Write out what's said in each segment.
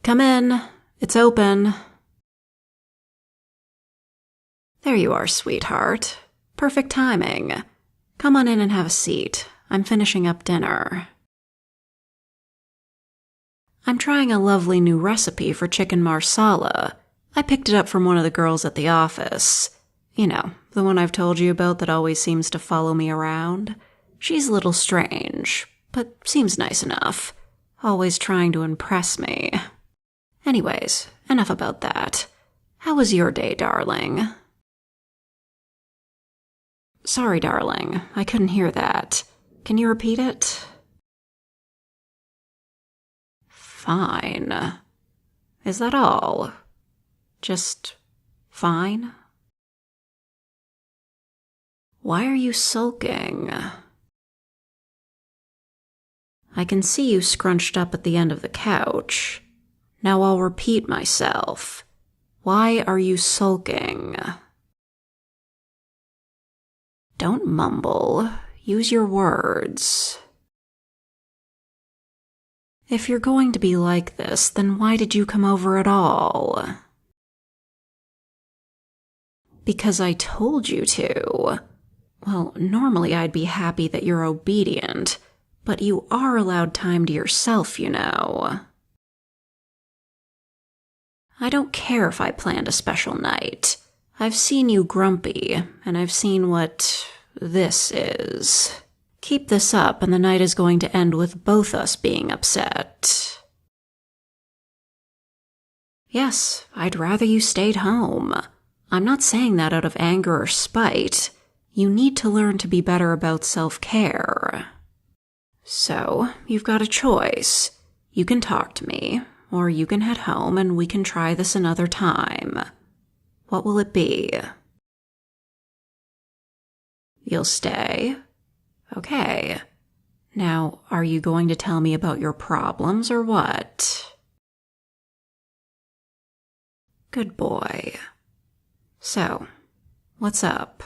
Come in. It's open. There you are, sweetheart. Perfect timing. Come on in and have a seat. I'm finishing up dinner. I'm trying a lovely new recipe for chicken marsala. I picked it up from one of the girls at the office. You know, the one I've told you about that always seems to follow me around. She's a little strange, but seems nice enough. Always trying to impress me. Anyways, enough about that. How was your day, darling? Sorry, darling. I couldn't hear that. Can you repeat it? Fine. Is that all? Just fine? Why are you sulking? I can see you scrunched up at the end of the couch. Now I'll repeat myself. Why are you sulking? Don't mumble. Use your words. If you're going to be like this, then why did you come over at all? Because I told you to. Well, normally I'd be happy that you're obedient, but you are allowed time to yourself, you know. I don't care if I planned a special night. I've seen you grumpy, and I've seen what this is. Keep this up, and the night is going to end with both us being upset. Yes, I'd rather you stayed home. I'm not saying that out of anger or spite. You need to learn to be better about self-care. So, you've got a choice. You can talk to me, or you can head home and we can try this another time. What will it be? You'll stay? Okay. Now, are you going to tell me about your problems or what? Good boy. So, what's up?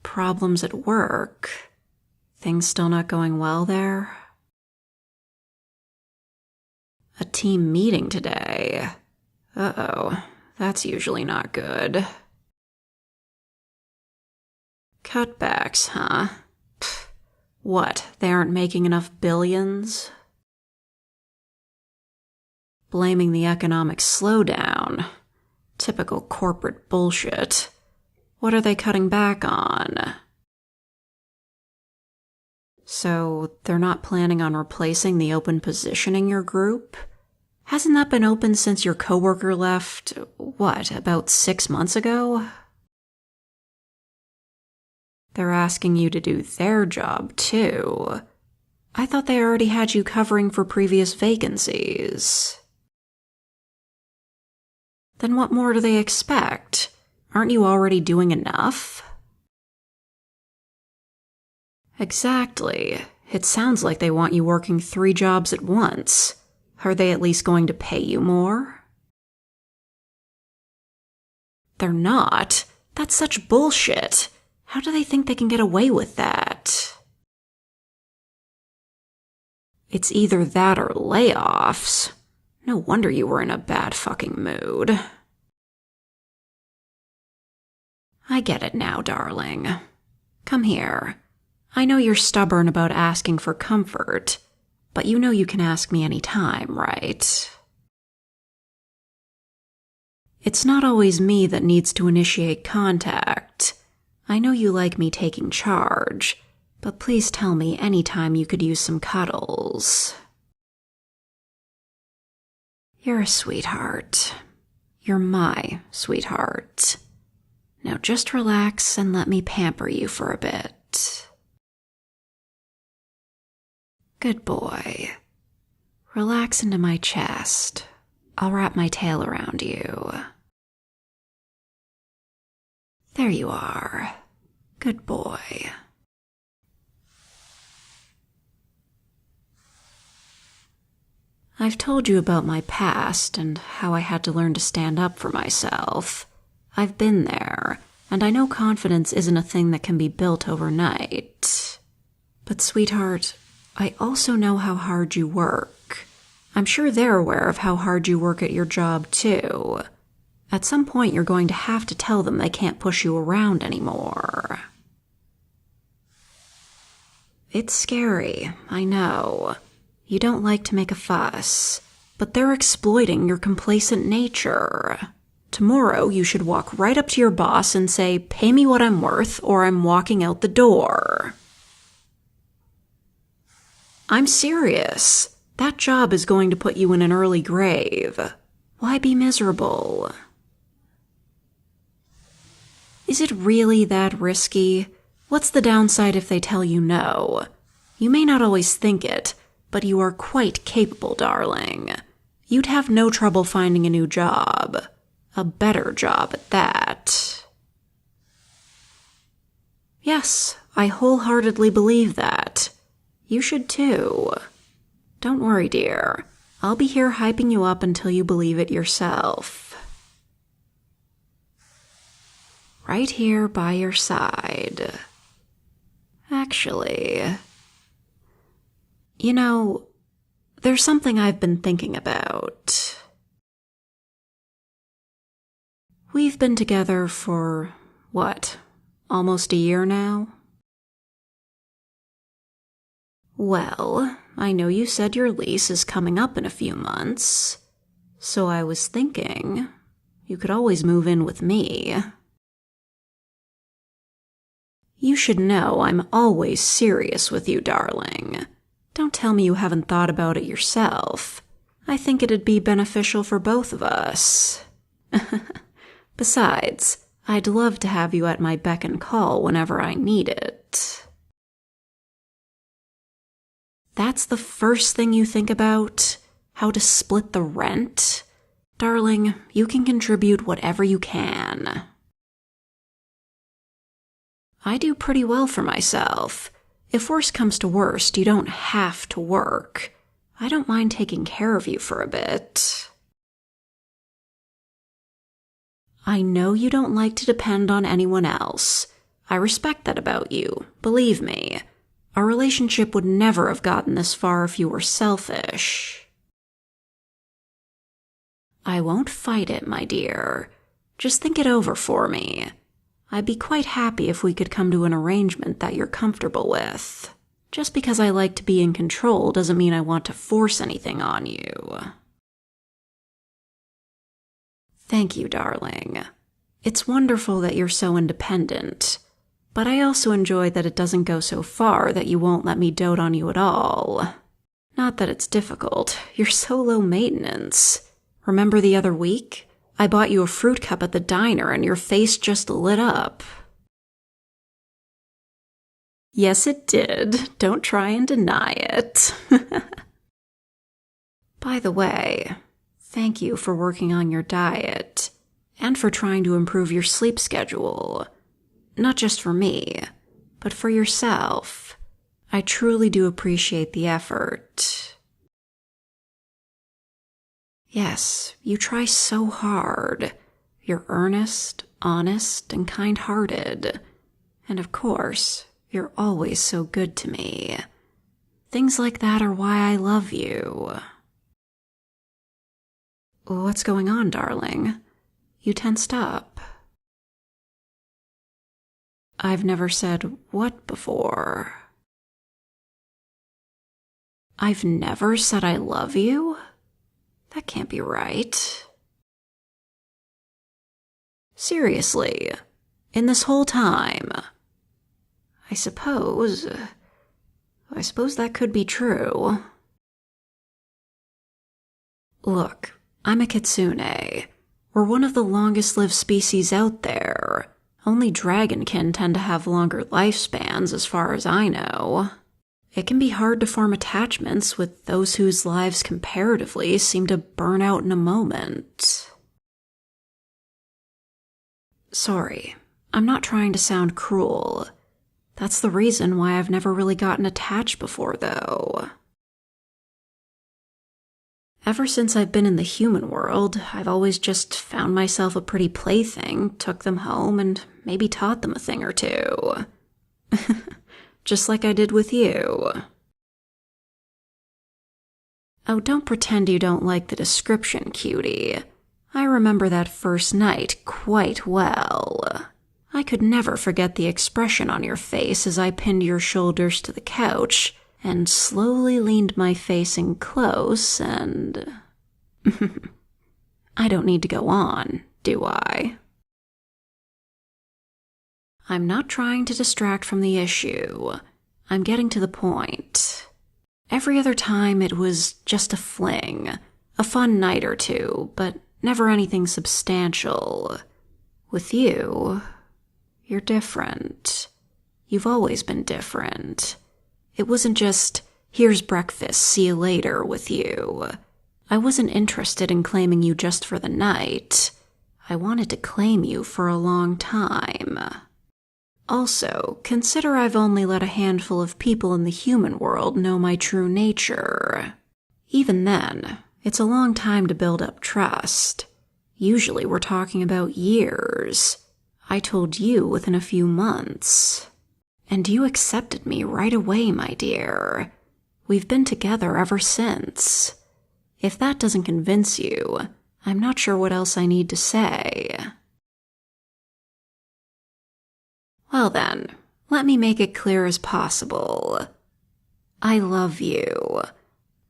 Problems at work? Things still not going well there? A team meeting today. Uh-oh, that's usually not good. Cutbacks, huh? Pfft. What, they aren't making enough billions? Blaming the economic slowdown. Typical corporate bullshit. What are they cutting back on? So, they're not planning on replacing the open position in your group? Hasn't that been open since your coworker left, what, about 6 months ago? They're asking you to do their job, too. I thought they already had you covering for previous vacancies. Then what more do they expect? Aren't you already doing enough? Exactly. It sounds like they want you working 3 jobs at once. Are they at least going to pay you more? They're not. That's such bullshit. How do they think they can get away with that? It's either that or layoffs. No wonder you were in a bad fucking mood. I get it now, darling. Come here. I know you're stubborn about asking for comfort, but you know you can ask me any time, right? It's not always me that needs to initiate contact. I know you like me taking charge, but please tell me any time you could use some cuddles. You're a sweetheart. You're my sweetheart. Now just relax and let me pamper you for a bit. Good boy. Relax into my chest. I'll wrap my tail around you. There you are. Good boy. I've told you about my past and how I had to learn to stand up for myself. I've been there, and I know confidence isn't a thing that can be built overnight. But sweetheart, I also know how hard you work. I'm sure they're aware of how hard you work at your job, too. At some point, you're going to have to tell them they can't push you around anymore. It's scary, I know. You don't like to make a fuss, but they're exploiting your complacent nature. Tomorrow, you should walk right up to your boss and say, "Pay me what I'm worth, or I'm walking out the door." I'm serious. That job is going to put you in an early grave. Why be miserable? Is it really that risky? What's the downside if they tell you no? You may not always think it, but you are quite capable, darling. You'd have no trouble finding a new job. A better job at that. Yes, I wholeheartedly believe that. You should too. Don't worry, dear. I'll be here hyping you up until you believe it yourself. Right here by your side. Actually, you know, there's something I've been thinking about. We've been together for, what, almost a year now? Well, I know you said your lease is coming up in a few months, so I was thinking you could always move in with me. You should know I'm always serious with you, darling. Don't tell me you haven't thought about it yourself. I think it'd be beneficial for both of us. Besides, I'd love to have you at my beck and call whenever I need it. That's the first thing you think about? How to split the rent? Darling, you can contribute whatever you can. I do pretty well for myself. If worst comes to worst, you don't have to work. I don't mind taking care of you for a bit. I know you don't like to depend on anyone else. I respect that about you, believe me. Our relationship would never have gotten this far if you were selfish. I won't fight it, my dear. Just think it over for me. I'd be quite happy if we could come to an arrangement that you're comfortable with. Just because I like to be in control doesn't mean I want to force anything on you. Thank you, darling. It's wonderful that you're so independent, but I also enjoy that it doesn't go so far that you won't let me dote on you at all. Not that it's difficult. You're so low maintenance. Remember the other week? I bought you a fruit cup at the diner and your face just lit up. Yes, it did. Don't try and deny it. By the way, thank you for working on your diet and for trying to improve your sleep schedule. Not just for me, but for yourself. I truly do appreciate the effort. Yes, you try so hard. You're earnest, honest, and kind-hearted. And of course, you're always so good to me. Things like that are why I love you. What's going on, darling? You tensed up. I've never said what before. I've never said I love you? That can't be right. Seriously, in this whole time? I suppose that could be true. Look, I'm a Kitsune. We're one of the longest-lived species out there. Only dragonkin tend to have longer lifespans as far as I know. It can be hard to form attachments with those whose lives comparatively seem to burn out in a moment. Sorry, I'm not trying to sound cruel. That's the reason why I've never really gotten attached before, though. Ever since I've been in the human world, I've always just found myself a pretty plaything, took them home, and maybe taught them a thing or two. Just like I did with you. Oh, don't pretend you don't like the description, cutie. I remember that first night quite well. I could never forget the expression on your face as I pinned your shoulders to the couch and slowly leaned my face in close and... I don't need to go on, do I? I'm not trying to distract from the issue. I'm getting to the point. Every other time it was just a fling, a fun night or two, but never anything substantial. With you, you're different. You've always been different. It wasn't just, here's breakfast, see you later with you. I wasn't interested in claiming you just for the night. I wanted to claim you for a long time. Also, consider I've only let a handful of people in the human world know my true nature. Even then, it's a long time to build up trust. Usually we're talking about years. I told you within a few months. And you accepted me right away, my dear. We've been together ever since. If that doesn't convince you, I'm not sure what else I need to say. Well then, let me make it clear as possible. I love you.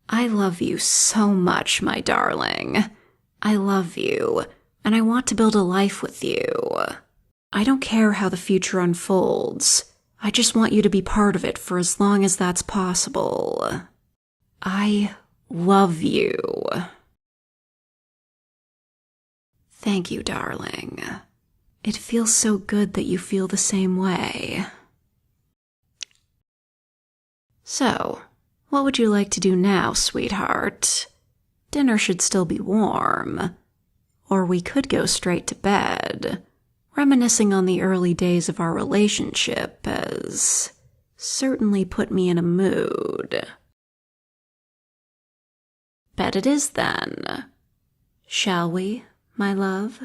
I love you so much, my darling. I love you, and I want to build a life with you. I don't care how the future unfolds. I just want you to be part of it for as long as that's possible. I love you. Thank you, darling. It feels so good that you feel the same way. So, what would you like to do now, sweetheart? Dinner should still be warm. Or we could go straight to bed, reminiscing on the early days of our relationship has certainly put me in a mood. Bed it is then. Shall we, my love?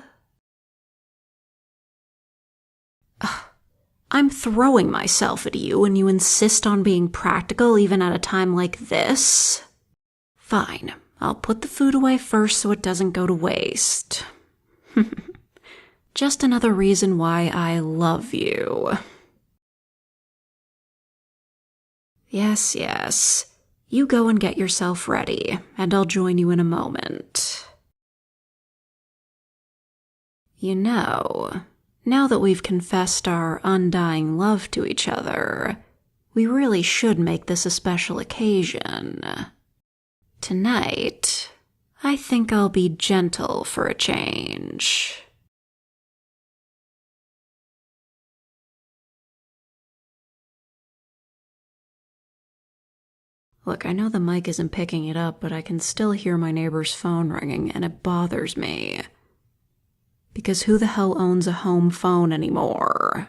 Ugh, I'm throwing myself at you and you insist on being practical even at a time like this? Fine, I'll put the food away first so it doesn't go to waste. Just another reason why I love you. Yes, yes. You go and get yourself ready, and I'll join you in a moment. You know, now that we've confessed our undying love to each other, we really should make this a special occasion. Tonight, I think I'll be gentle for a change. Look, I know the mic isn't picking it up, but I can still hear my neighbor's phone ringing, and it bothers me. Because who the hell owns a home phone anymore?